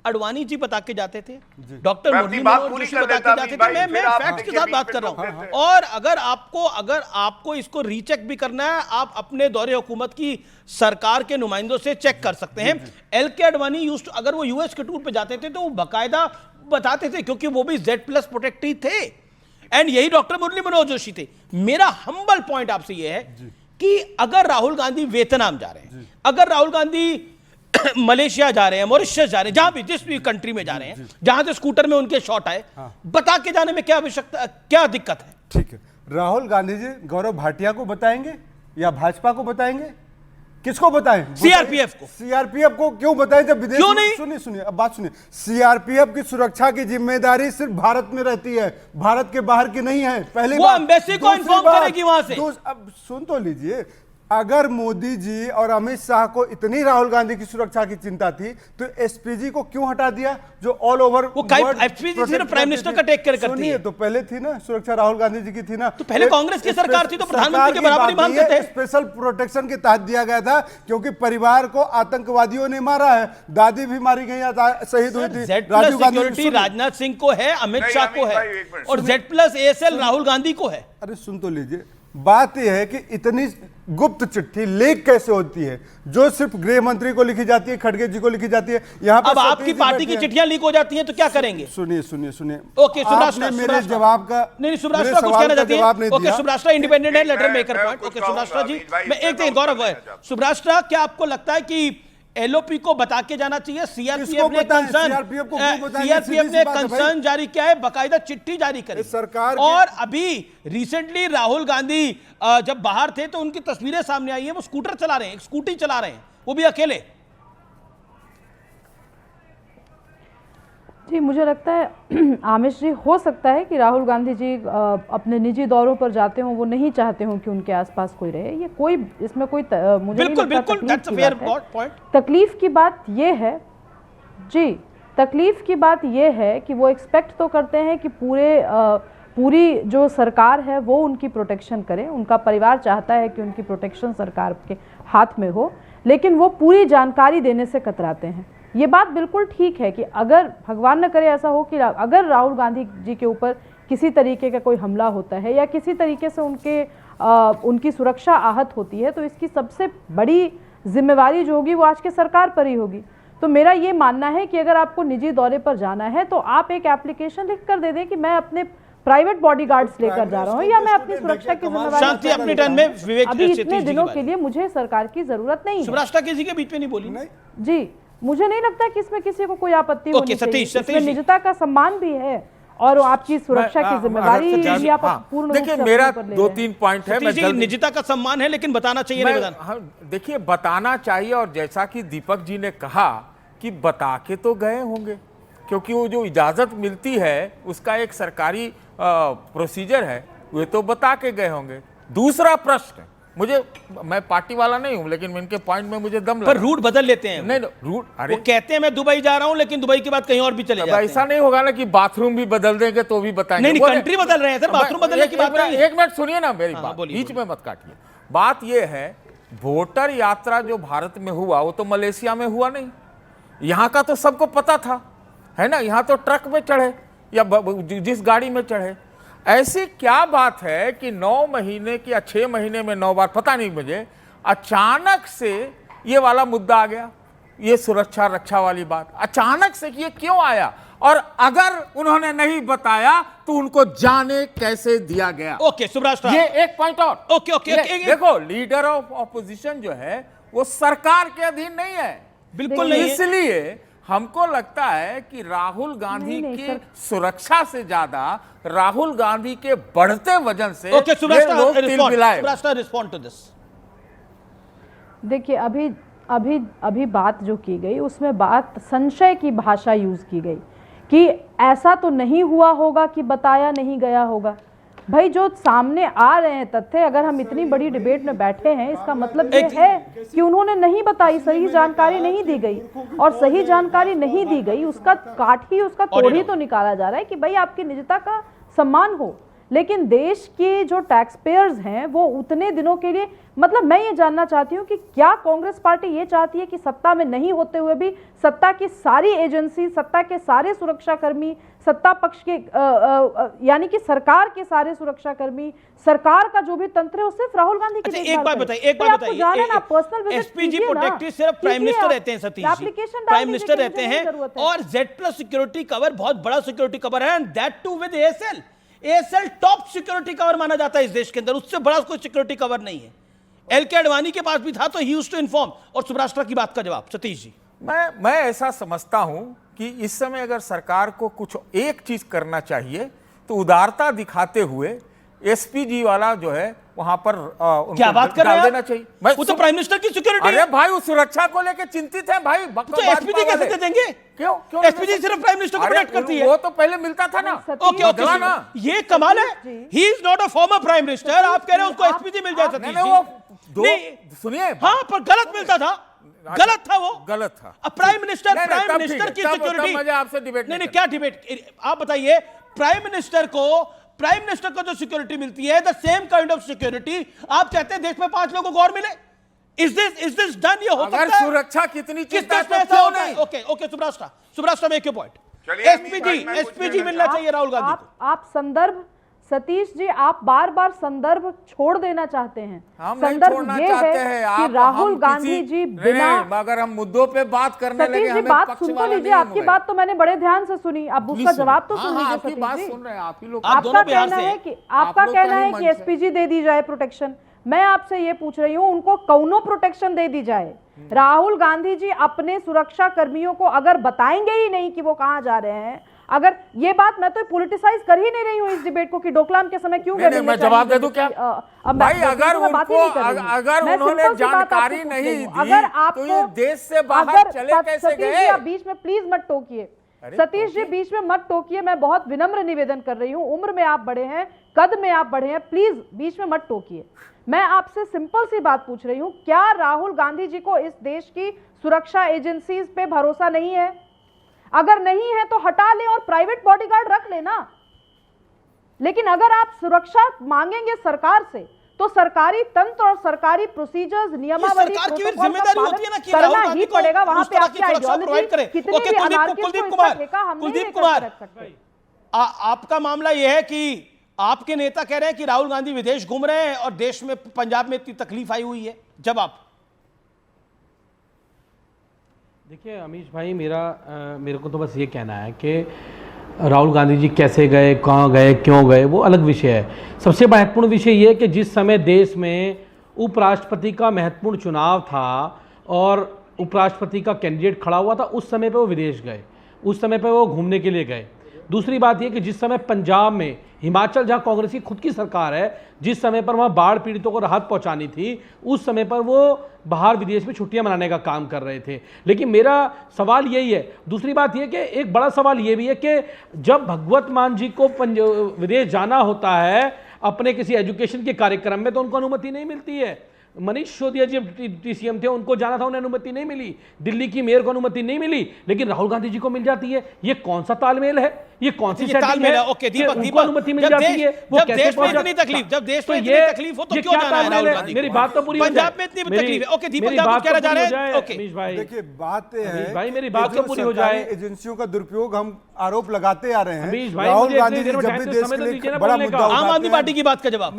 अडवाणी जी बता के जाते थे, डॉक्टर मुरली मनोहर जोशी बता के जाते थे। मैं फैक्ट के साथ बात कर रहा हूं। और अगर आपको इसको रीचेक भी करना है, आप अपने दौरे हुकूमत की सरकार के नुमाइंदों से चेक कर सकते हैं। एल.के. अडवाणी अगर वो यूएस के टूर पे जाते थे तो वो बाकायदा बताते थे, क्योंकि वो भी Z+ प्रोटेक्टी थे, एंड यही डॉक्टर मुरली मनोहर जोशी थे। मेरा हम्बल पॉइंट आपसे यह है कि अगर राहुल गांधी वियतनाम जा रहे हैं, अगर राहुल गांधी मलेशिया जा रहे हैं, मॉरिशस जा रहे हैं, जहां भी जिस भी कंट्री में जा रहे हैं, जहां से स्कूटर में उनके शॉट आए, बता के जाने में क्या आवश्यकता, क्या दिक्कत है? ठीक है, राहुल गांधी जी गौरव भाटिया को बताएंगे या भाजपा को बताएंगे? किसको बताएं? सीआरपीएफ को। सीआरपीएफ को क्यों बताएं जब विदेश क्यों नहीं? सुनिए अब बात सुनिए, सीआरपीएफ की सुरक्षा की जिम्मेदारी सिर्फ भारत में रहती है, भारत के बाहर की नहीं है। पहले वो एम्बेसी को इन्फॉर्म करेगी वहां से। अब सुन तो लीजिए, अगर मोदी जी और अमित शाह को इतनी राहुल गांधी की सुरक्षा की चिंता थी तो एसपीजी को क्यों हटा दिया, जो ऑल ओवर वो एसपीजी सिर्फ प्राइम मिनिस्टर का टेक केयर करती है। तो पहले थी ना सुरक्षा, राहुल गांधी जी की थी ना, तो पहले कांग्रेस की सरकार थी तो प्रधानमंत्री के बराबर ही मानते थे। स्पेशल प्रोटेक्शन के तहत दिया गया था, क्योंकि परिवार को आतंकवादियों ने मारा है, दादी भी मारी गई, शहीद हुई थी। राजीव गांधी, राजनाथ सिंह को है, अमित शाह को है, और Z+ ASL राहुल गांधी को है। अरे सुन तो लीजिए, बात यह है कि इतनी गुप्त चिट्ठी लीक कैसे होती है, जो सिर्फ गृह मंत्री को लिखी जाती है, खड़गे जी को लिखी जाती है। यहाँ पर अब आपकी पार्टी की चिट्ठियां लीक हो जाती हैं तो क्या करेंगे? सुनिए सुनिए सुनिए, ओके, आपने मेरे जवाब का नहीं, सुब्राष्ट्रा कुछ कहना चाहती है? ओके, सुब्राष्ट्रा इंडिपेंडेंट है, लेटर मेकर पॉइंट। ओके सुब्राष्ट्रा जी, मैं एक सेकंड, गौरव है, सुब्राष्ट्रा, क्या आपको लगता है कि एलओपी को बता के जाना चाहिए? सीआरपीएफ ने कंसर्न जारी किया है, बाकायदा चिट्ठी जारी करी सरकार। और अभी रिसेंटली राहुल गांधी जब बाहर थे तो उनकी तस्वीरें सामने आई है, वो स्कूटर चला रहे हैं, स्कूटी चला रहे हैं, वो भी अकेले। जी, मुझे लगता है आमिश जी, हो सकता है कि राहुल गांधी जी अपने निजी दौरों पर जाते हों, वो नहीं चाहते हों कि उनके आसपास कोई रहे। ये कोई इसमें कोई मुझे बिल्कुल बिल्कुल तकलीफ की बात ये है जी, तकलीफ की बात ये है कि वो एक्सपेक्ट तो करते हैं कि पूरी जो सरकार है वो उनकी प्रोटेक्शन करे, उनका परिवार चाहता है कि उनकी प्रोटेक्शन सरकार के हाथ में हो, लेकिन वो पूरी जानकारी देने से कतराते हैं। ये बात बिल्कुल ठीक है कि अगर भगवान न करे ऐसा हो कि अगर राहुल गांधी जी के ऊपर किसी तरीके का कोई हमला होता है या किसी तरीके से उनकी सुरक्षा आहत होती है, तो इसकी सबसे बड़ी जिम्मेवारी जो होगी वो आज के सरकार पर ही होगी। तो मेरा ये मानना है कि अगर आपको निजी दौरे पर जाना है तो आप एक एप्लीकेशन लिख कर दे दें कि मैं अपने प्राइवेट बॉडीगार्ड्स लेकर जा रहा हूँ या मैं अपनी सुरक्षा की जिम्मेवारी, अभी इतने दिनों के लिए मुझे सरकार की जरूरत नहीं है। सुब्राष्ट्रा किसी के बीच में नहीं बोली जी, मुझे नहीं लगता कि इसमें किसी को कोई आपत्ति होनी चाहिए। इसमें निजता का सम्मान भी है और आपकी सुरक्षा की जिम्मेदारी भी आप पूर्ण रूप से। देखिए, मेरा 2-3 पॉइंट है। निजता का सम्मान है, लेकिन बताना चाहिए नहीं बताना? देखिए, बताना चाहिए, और जैसा कि दीपक जी ने कहा कि बता के तो गए होंगे, क्योंकि वो जो इजाजत मिलती है उसका एक सरकारी प्रोसीजर है, वे तो बता के गए होंगे। दूसरा प्रश्न, मैं पार्टी वाला नहीं हूं, लेकिन इनके पॉइंट में मुझे दम लगा। पर रूट बदल लेते हैं। नहीं, रूट, अरे वो कहते हैं मैं दुबई जा रहा हूं, लेकिन दुबई के बाद कहीं और भी चले जाते हैं। ऐसा नहीं होगा ना कि बाथरूम भी बदल देंगे तो भी बताएंगे। नहीं, कंट्री बदल रहे हैं सर, बाथरूम बदलने की बात नहीं। एक मिनट सुनिए ना मेरी बात, बीच में मत काटिए। बात यह है, वोटर यात्रा जो भारत में हुआ वो तो मलेशिया में हुआ नहीं, यहाँ का तो सबको पता था, है ना। यहाँ तो ट्रक में चढ़े या जिस गाड़ी में चढ़े। ऐसी क्या बात है कि 9 महीने की या 6 महीने में 9 बार, पता नहीं मुझे, अचानक से ये वाला मुद्दा आ गया, ये सुरक्षा रक्षा वाली बात अचानक से कि ये क्यों आया, और अगर उन्होंने नहीं बताया तो उनको जाने कैसे दिया गया। ओके सुब्राष्ट्रा, ये एक पॉइंट और। ओके ओके, देखो, लीडर ऑफ ऑपोजिशन जो है वो सरकार के अधीन नहीं है, बिल्कुल नहीं। इसलिए हमको लगता है कि राहुल गांधी की सुरक्षा से ज्यादा राहुल गांधी के बढ़ते वजन से ओके सुब्राष्ट्रा, रिस्पॉन्ड टू दिस। देखिए, अभी बात जो की गई उसमें बात संशय की भाषा यूज की गई कि ऐसा तो नहीं हुआ होगा कि बताया नहीं गया होगा। भाई, जो सामने आ रहे हैं तथ्य, अगर हम इतनी बड़ी डिबेट में बैठे हैं, इसका मतलब ये है कि उन्होंने नहीं बताई, सही जानकारी नहीं दी गई, और सही जानकारी नहीं दी गई उसका काट ही, उसका तोड़ ही तो निकाला जा रहा है कि भाई आपकी निजता का सम्मान हो। लेकिन देश के जो टैक्स पेयर्स हैं वो उतने दिनों के लिए, मतलब मैं ये जानना चाहती हूँ कि क्या कांग्रेस पार्टी ये चाहती है कि सत्ता में नहीं होते हुए भी सत्ता की सारी एजेंसी, सत्ता के सारे सुरक्षाकर्मी, सत्ता पक्ष के यानी कि सरकार के सारे सुरक्षाकर्मी, सरकार का जो भी तंत्र है वो सिर्फ राहुल गांधी की एक बात बताइए, एसपीजी प्रोटेक्टेड सिर्फ प्राइम मिनिस्टर रहते हैं सतीश जी, प्राइम मिनिस्टर रहते हैं, और Z+ सिक्योरिटी कवर बहुत बड़ा सिक्योरिटी कवर है, and that too with ASL. ASL top security cover माना जाता है इस देश के अंदर, उससे बड़ा कोई सिक्योरिटी कवर नहीं है। एलके अडवाणी के पास भी था तो ही यूज्ड टू इन्फॉर्म। और सुब्राष्ट्रा की बात का जवाब सतीश जी। मैं ऐसा समझता हूं कि इस समय अगर सरकार को कुछ एक चीज करना चाहिए तो उदारता दिखाते हुए एसपीजी वाला जो है वहां पर क्या बात कर रहे हैं देना चाहिए। वो तो प्राइम मिनिस्टर की सिक्योरिटी अरे भाई उस सुरक्षा को लेकर चिंतित है भाई, तो एसपीजी कैसे दे देंगे? क्यों एसपीजी सिर्फ प्राइम मिनिस्टर को प्रोटेक्ट करती है। वो तो पहले मिलता था ना। ओके ये कमाल है, he is not a former prime minister, आप कह रहे हो उसको एसपीजी मिल जाए सतीश जी। सुनिए, हाँ पर गलत मिलता था, गलत था, वो गलत था। अब प्राइम मिनिस्टर की सिक्योरिटी, मुझे आपसे डिबेट नहीं क्या डिबेट, आप बताइए। प्राइम मिनिस्टर को जो सिक्योरिटी मिलती है, the same kind of security आप चाहते हैं देश में 5 लोगों को और मिले? Is this done? ये हो सकता है? अगर सुरक्षा कितनी चिंता है तो क्यों नहीं? ओके सुब्राष्ट्रा मेक योर पॉइंट। एसपीजी मिलना चाहिए राहुल गांधी को। आप संदर्भ, सतीश जी आप बार बार संदर्भ छोड़ देना चाहते हैं। हम नहीं छोड़ना चाहते हैं कि राहुल गांधी जी बिना, अगर हम मुद्दों पे बात करने लगे, सतीश जी बात सुन तो लीजिए, आपकी बात तो मैंने बड़े ध्यान से सुनी, अब उसका जवाब तो सुन लीजिए सतीश जी। सुन रहे हैं आप ही लोग, आपका कहना है कि एसपीजी दे दी जाए प्रोटेक्शन। मैं आपसे ये पूछ रही हूँ उनको कौनो प्रोटेक्शन दे दी जाए। राहुल गांधी जी अपने सुरक्षा कर्मियों को अगर बताएंगे ही नहीं कि वो कहाँ जा रहे हैं, अगर ये बात, मैं तो पॉलिटिसाइज कर ही नहीं रही हूँ इस डिबेट को कि डोकलाम के समय क्यों गए। मैं जवाब दे दूं क्या? भाई अगर उन्होंने जानकारी नहीं दी तो ये देश से बाहर चले कैसे गए? आप बीच में प्लीज मत टोकिए सतीश जी, बीच में मत टोकिए। मैं बहुत विनम्र निवेदन कर रही हूँ, उम्र में आप बड़े हैं, कद में आप बड़े हैं, प्लीज बीच में मत टोकिए। मैं आपसे सिंपल सी बात पूछ रही हूँ, क्या राहुल गांधी जी को इस देश की सुरक्षा एजेंसीज पे भरोसा नहीं है? अगर नहीं है तो हटा ले और प्राइवेट बॉडीगार्ड रख लेना। लेकिन अगर आप सुरक्षा मांगेंगे सरकार से तो सरकारी तंत्र और सरकारी प्रोसीजर्स, नियमावली, जिम्मेदारी होती है ना कि करना ही पड़ेगा। वहां पे आपकी आइडियोलॉजी कितनी भी कुलदीप कुमार, आपका मामला यह है कि आपके नेता कह रहे हैं कि राहुल गांधी विदेश घूम रहे हैं और देश में, पंजाब में इतनी तकलीफ आई हुई है। जवाब देखिए अमीश भाई, मेरे को तो बस ये कहना है कि राहुल गांधी जी कैसे गए, कहाँ गए, क्यों गए, वो अलग विषय है। सबसे महत्वपूर्ण विषय ये है कि जिस समय देश में उपराष्ट्रपति का महत्वपूर्ण चुनाव था और उपराष्ट्रपति का कैंडिडेट खड़ा हुआ था, उस समय पे वो विदेश गए, उस समय पे वो घूमने के लिए गए। दूसरी बात यह कि जिस समय पंजाब में, हिमाचल जहां कांग्रेस की खुद की सरकार है, जिस समय पर वहां बाढ़ पीड़ितों को राहत पहुंचानी थी, उस समय पर वो बाहर विदेश में छुट्टियां मनाने का काम कर रहे थे। लेकिन मेरा सवाल यही है, दूसरी बात यह कि एक बड़ा सवाल यह भी है कि जब भगवत मान जी को विदेश जाना होता है अपने किसी एजुकेशन के कार्यक्रम में, तो उनको अनुमति नहीं मिलती है। मनीष सिसोदिया जी टीसीएम थे, उनको जाना था, उन्हें अनुमति नहीं मिली। दिल्ली की मेयर को अनुमति नहीं मिली, लेकिन राहुल गांधी जी को मिल जाती है। ये कौन सा तालमेल है? ये कौन सी सेटिंग है? ओके दीपक, अनुमति मिल जाती है, वो कैसे पहुंच जाती है? तकलीफ, जब देश में इतनी तकलीफ हो तो क्यों जाना है राहुल गांधी? मेरी बात तो पूरी हो जाए। पंजाब में इतनी तकलीफ है। ओके दीपक, आप क्या जा रहे हैं? ओके भाई देखिए, बात है भाई, मेरी बात तो पूरी हो जाए। एजेंसियों का दुरुपयोग हम आरोप लगाते आ रहे हैं। राहुल गांधी जी जब भी देश के लिए बड़ा मुद्दा, आम आदमी पार्टी की बात का जवाब